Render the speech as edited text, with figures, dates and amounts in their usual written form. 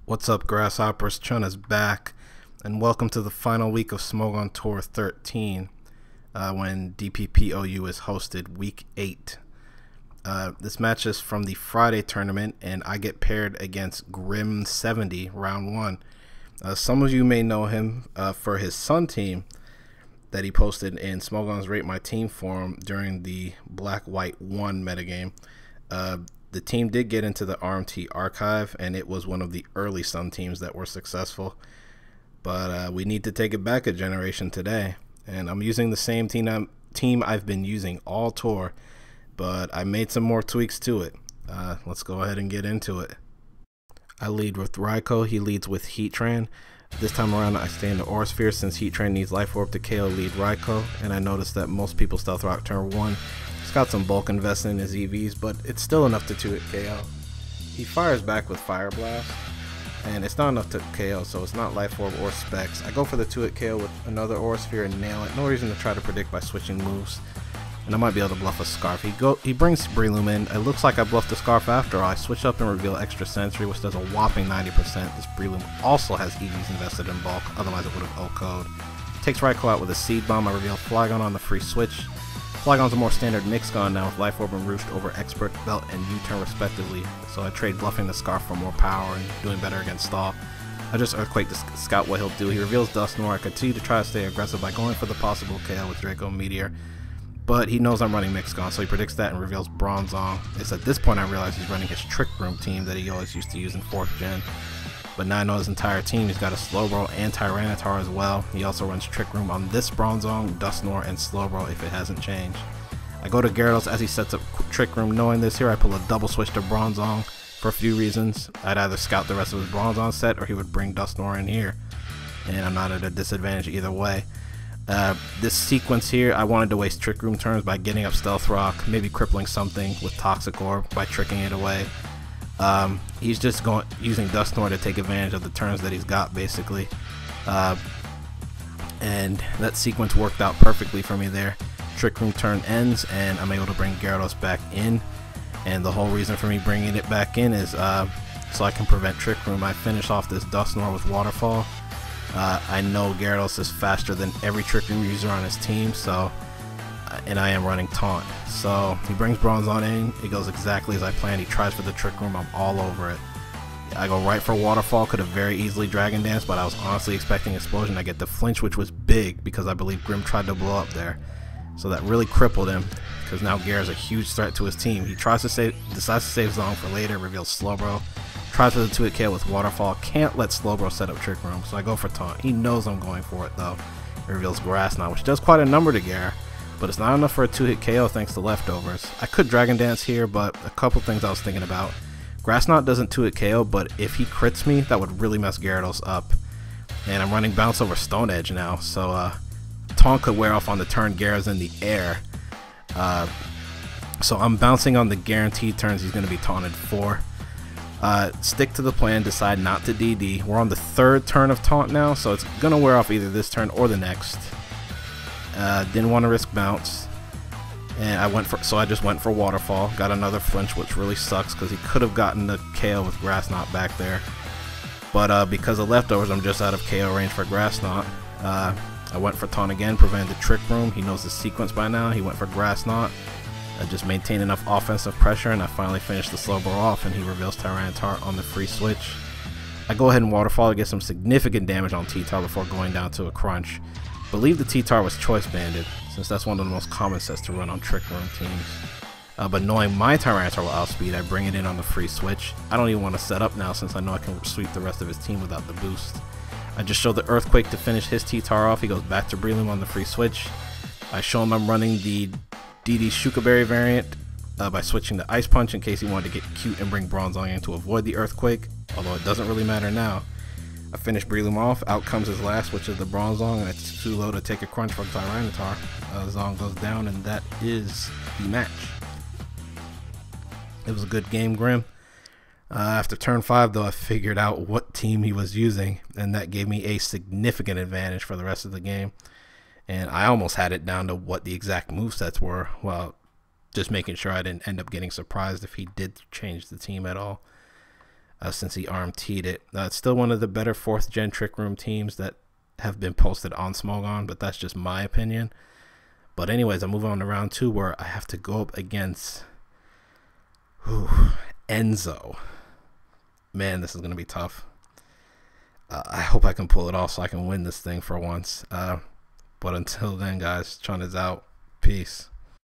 What's up, Grasshoppers? Chun is back, and welcome to the final week of Smogon Tour 13, when DPP OU is hosted week 8. This match is from the Friday tournament, and I get paired against Grimm70 round 1. Some of you may know him for his Sun team that he posted in Smogon's Rate My Team forum during the BW1 metagame. The team did get into the RMT archive, and it was one of the early Sun teams that were successful. But we need to take it back a generation today. And I'm using the same team I've been using all tour, but I made some more tweaks to it. Let's go ahead and get into it. I lead with Raikou, he leads with Heatran. This time around I stay in the Aura Sphere since Heatran needs Life Orb to KO lead Raikou, and I noticed that most people Stealth Rock turn 1. He's got some bulk invested in his EVs, but it's still enough to 2-hit KO. He fires back with Fire Blast, and it's not enough to KO, so it's not Life Orb or Specs. I go for the 2-hit KO with another Aura Sphere and nail it. No reason to try to predict by switching moves, and I might be able to bluff a Scarf. He brings Breloom in. It looks like I bluffed the Scarf after all. I switch up and reveal Extra Sensory, which does a whopping 90%. This Breloom also has EVs invested in bulk, otherwise it would have O-code. Takes Raikou out with a Seed Bomb. I reveal Flygon on the free switch. Flygon's a more standard mix gun now with Life Orb and Roost over Expert, Belt, and U-turn respectively, so I trade bluffing the Scarf for more power and doing better against stall. I just Earthquake to scout what he'll do. He reveals Dusknoir. I continue to try to stay aggressive by going for the possible KO with Draco Meteor, but he knows I'm running mix gun, so he predicts that and reveals Bronzong. It's at this point I realize he's running his Trick Room team that he always used to use in 4th gen. But now I know his entire team. He's got a Slowbro and Tyranitar as well. He also runs Trick Room on this Bronzong, Dusknoir, and Slowbro if it hasn't changed. I go to Gyarados as he sets up Trick Room. Knowing this here, I pull a double switch to Bronzong for a few reasons. I'd either scout the rest of his Bronzong set or he would bring Dusknoir in here, and I'm not at a disadvantage either way. This sequence here, I wanted to waste Trick Room turns by getting up Stealth Rock, maybe crippling something with Toxic Orb by tricking it away. He's just using Dusknoir to take advantage of the turns that he's got, basically. And that sequence worked out perfectly for me there. Trick Room turn ends, and I'm able to bring Gyarados back in. And the whole reason for me bringing it back in is so I can prevent Trick Room. I finish off this Dusknoir with Waterfall. I know Gyarados is faster than every Trick Room user on his team, so and I am running Taunt. So he brings Bronzong in. It goes exactly as I planned. He tries for the Trick Room. I'm all over it. I go right for Waterfall. Could have very easily Dragon Dance, but I was honestly expecting Explosion. I get the flinch, which was big because I believe Grimm tried to blow up there. So that really crippled him, because now Gyara's a huge threat to his team. He decides to save Zone for later, reveals Slowbro, tries for the 2-hit KO with Waterfall, can't let Slowbro set up Trick Room, so I go for Taunt. He knows I'm going for it though. He reveals Grass Knot, which does quite a number to Gyara, but it's not enough for a 2-hit KO thanks to Leftovers. I could Dragon Dance here, but a couple things I was thinking about. Grass Knot doesn't 2-hit KO, but if he crits me, that would really mess Gyarados up. And I'm running Bounce over Stone Edge now, so Taunt could wear off on the turn Gyara's in the air. So I'm bouncing on the guaranteed turns he's going to be taunted for. Stick to the plan, decide not to DD. We're on the 3rd turn of Taunt now, so it's going to wear off either this turn or the next. Didn't want to risk bounce, and I just went for Waterfall. Got another flinch, which really sucks because he could have gotten the KO with Grass Knot back there. But because of Leftovers, I'm just out of KO range for Grass Knot. I went for Taunt again, prevented the Trick Room. He knows the sequence by now. He went for Grass Knot. I just maintained enough offensive pressure, and I finally finished the Slowbro off, and he reveals Tyranitar on the free switch. I go ahead and Waterfall to get some significant damage on T-Tar before going down to a crunch. Believe the T-Tar was Choice Banded, since that's one of the most common sets to run on Trick Room teams. But knowing my Tyranitar will outspeed, I bring it in on the free switch. I don't even want to set up now since I know I can sweep the rest of his team without the boost. I just show the Earthquake to finish his T-Tar off. He goes back to Breloom on the free switch. I show him I'm running the DD Shuka Berry variant by switching to Ice Punch in case he wanted to get cute and bring Bronzong in to avoid the Earthquake, although it doesn't really matter now. I finished Breloom off, out comes his last, which is the Bronzong, and it's too low to take a crunch from Tyranitar. Zong goes down, and that is the match. It was a good game, Grimm. After turn 5, though, I figured out what team he was using, and that gave me a significant advantage for the rest of the game. And I almost had it down to what the exact movesets were, while just making sure I didn't end up getting surprised if he did change the team at all, since he arm-T'd it. It's still one of the better 4th gen Trick Room teams that have been posted on Smogon, but that's just my opinion. But anyways, I move on to round 2, where I have to go up against Enzo. Man, this is going to be tough. I hope I can pull it off so I can win this thing for once. But until then, guys, Chun is out. Peace.